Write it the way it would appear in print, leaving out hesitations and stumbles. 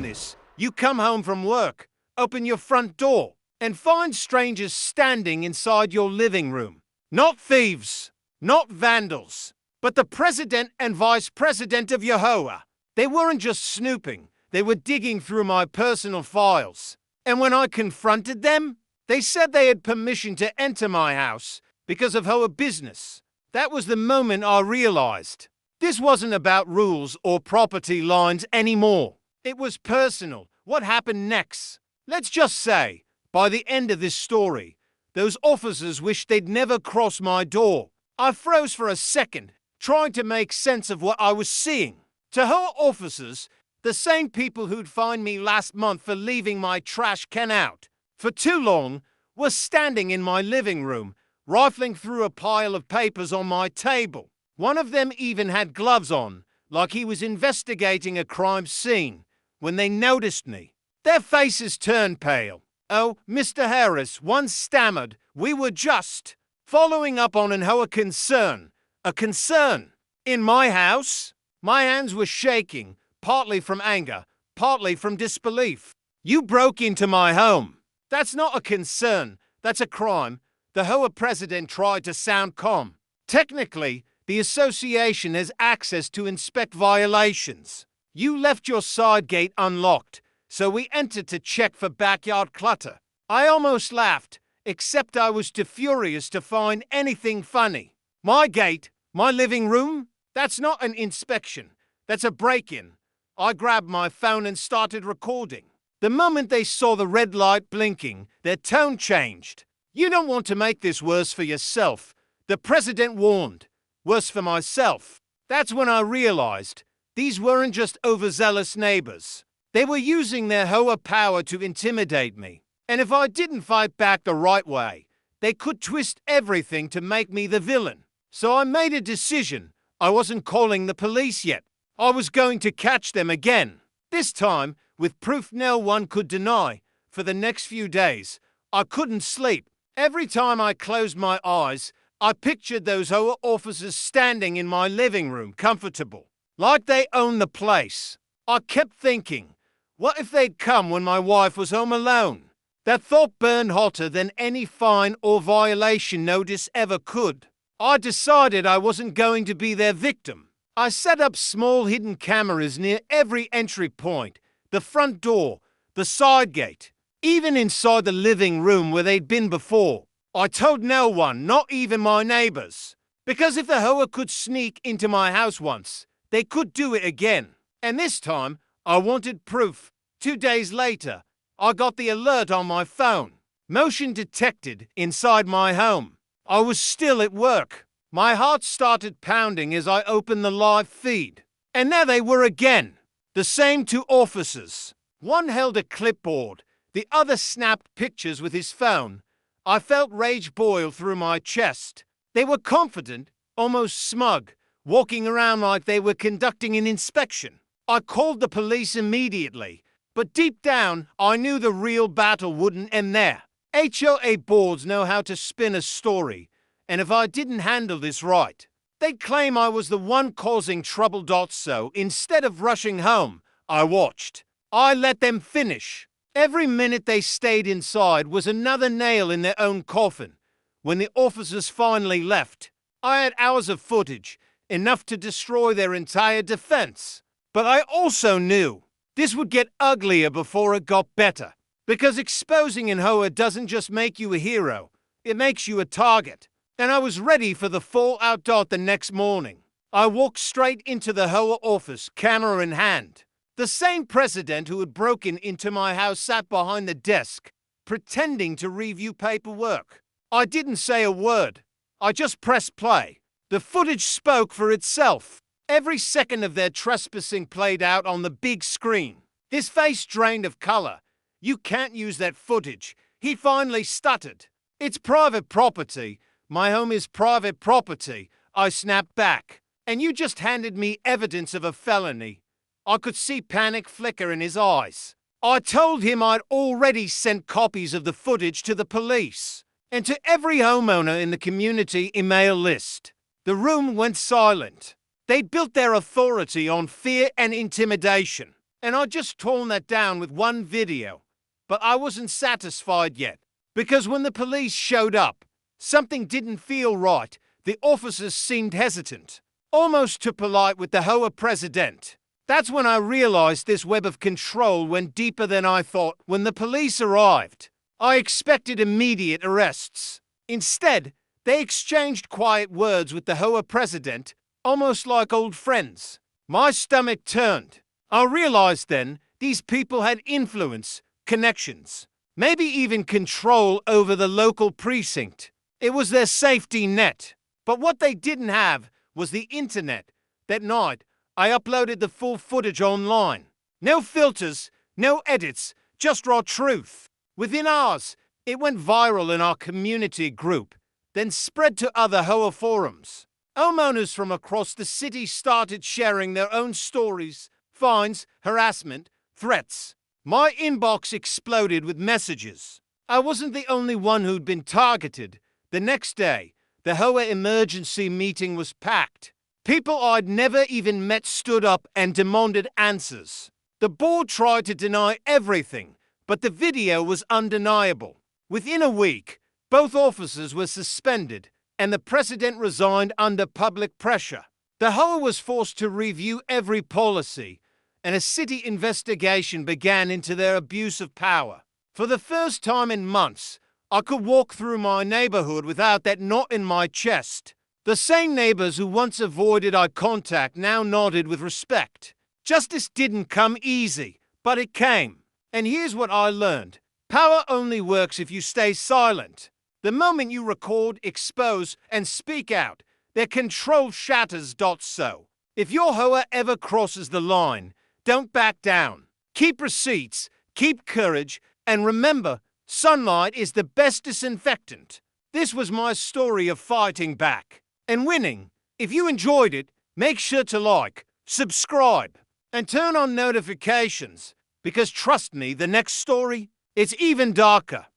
this. You come home from work, open your front door, and find strangers standing inside your living room. Not thieves, not vandals, but the president and vice president of your HOA. They weren't just snooping, they were digging through my personal files. And when I confronted them, they said they had permission to enter my house because of HOA business. That was the moment I realized this wasn't about rules or property lines anymore. It was personal. What happened next? Let's just say, by the end of this story, those officers wished they'd never crossed my door. I froze for a second, trying to make sense of what I was seeing. To HOA officers, the same people who'd fined me last month for leaving my trash can out for too long were standing in my living room, rifling through a pile of papers on my table. One of them even had gloves on, like he was investigating a crime scene, when they noticed me. Their faces turned pale. "Oh, Mr. Harris," one stammered, "we were just following up on an HOA concern." A concern? In my house? My hands were shaking, partly from anger, partly from disbelief. "You broke into my home. That's not a concern. That's a crime." The HOA president tried to sound calm. "Technically, the association has access to inspect violations. You left your side gate unlocked, so we entered to check for backyard clutter." I almost laughed, except I was too furious to find anything funny. My gate? My living room? That's not an inspection. That's a break-in. I grabbed my phone and started recording. The moment they saw the red light blinking, their tone changed. "You don't want to make this worse for yourself," the president warned. "Worse for myself." That's when I realized these weren't just overzealous neighbors. They were using their HOA power to intimidate me. And if I didn't fight back the right way, they could twist everything to make me the villain. So I made a decision. I wasn't calling the police yet. I was going to catch them again. This time, with proof no one could deny. For the next few days, I couldn't sleep. Every time I closed my eyes, I pictured those HOA officers standing in my living room, comfortable, like they owned the place. I kept thinking, what if they'd come when my wife was home alone? That thought burned hotter than any fine or violation notice ever could. I decided I wasn't going to be their victim. I set up small hidden cameras near every entry point, the front door, the side gate, even inside the living room where they'd been before. I told no one, not even my neighbors, because if the HOA could sneak into my house once, they could do it again. And this time, I wanted proof. 2 days later, I got the alert on my phone. Motion detected inside my home. I was still at work. My heart started pounding as I opened the live feed. And there they were again. The same two officers. One held a clipboard. The other snapped pictures with his phone. I felt rage boil through my chest. They were confident, almost smug, walking around like they were conducting an inspection. I called the police immediately, but deep down, I knew the real battle wouldn't end there. HOA boards know how to spin a story, and if I didn't handle this right, they'd claim I was the one causing trouble. So instead of rushing home, I watched. I let them finish. Every minute they stayed inside was another nail in their own coffin. When the officers finally left, I had hours of footage, enough to destroy their entire defense. But I also knew this would get uglier before it got better. Because exposing an HOA doesn't just make you a hero, it makes you a target. And I was ready for the fallout. The next morning, I walked straight into the HOA office, camera in hand. The same president who had broken into my house sat behind the desk, pretending to review paperwork. I didn't say a word. I just pressed play. The footage spoke for itself. Every second of their trespassing played out on the big screen. His face drained of color. "You can't use that footage," he finally stuttered. "It's private property. My home is private property," I snapped back. "And you just handed me evidence of a felony." I could see panic flicker in his eyes. I told him I'd already sent copies of the footage to the police and to every homeowner in the community email list. The room went silent. They built their authority on fear and intimidation. And I'd just torn that down with one video. But I wasn't satisfied yet, because when the police showed up, something didn't feel right. The officers seemed hesitant, almost too polite with the HOA president. That's when I realized this web of control went deeper than I thought. When the police arrived, I expected immediate arrests. Instead, they exchanged quiet words with the HOA president, almost like old friends. My stomach turned. I realized then these people had influence, connections, maybe even control over the local precinct. It was their safety net. But what they didn't have was the internet. That night, I uploaded the full footage online. No filters, no edits, just raw truth. Within hours, it went viral in our community group, then spread to other HOA forums. Homeowners from across the city started sharing their own stories, fines, harassment, threats. My inbox exploded with messages. I wasn't the only one who'd been targeted. The next day, the HOA emergency meeting was packed. People I'd never even met stood up and demanded answers. The board tried to deny everything, but the video was undeniable. Within a week, both officers were suspended, and the president resigned under public pressure. The HOA was forced to review every policy, and a city investigation began into their abuse of power. For the first time in months, I could walk through my neighborhood without that knot in my chest. The same neighbors who once avoided eye contact now nodded with respect. Justice didn't come easy, but it came. And here's what I learned. Power only works if you stay silent. The moment you record, expose, and speak out, their control shatters. So, if your HOA ever crosses the line, don't back down. Keep receipts, keep courage, and remember, sunlight is the best disinfectant. This was my story of fighting back and winning. If you enjoyed it, make sure to like, subscribe, and turn on notifications, because trust me, the next story, it's even darker.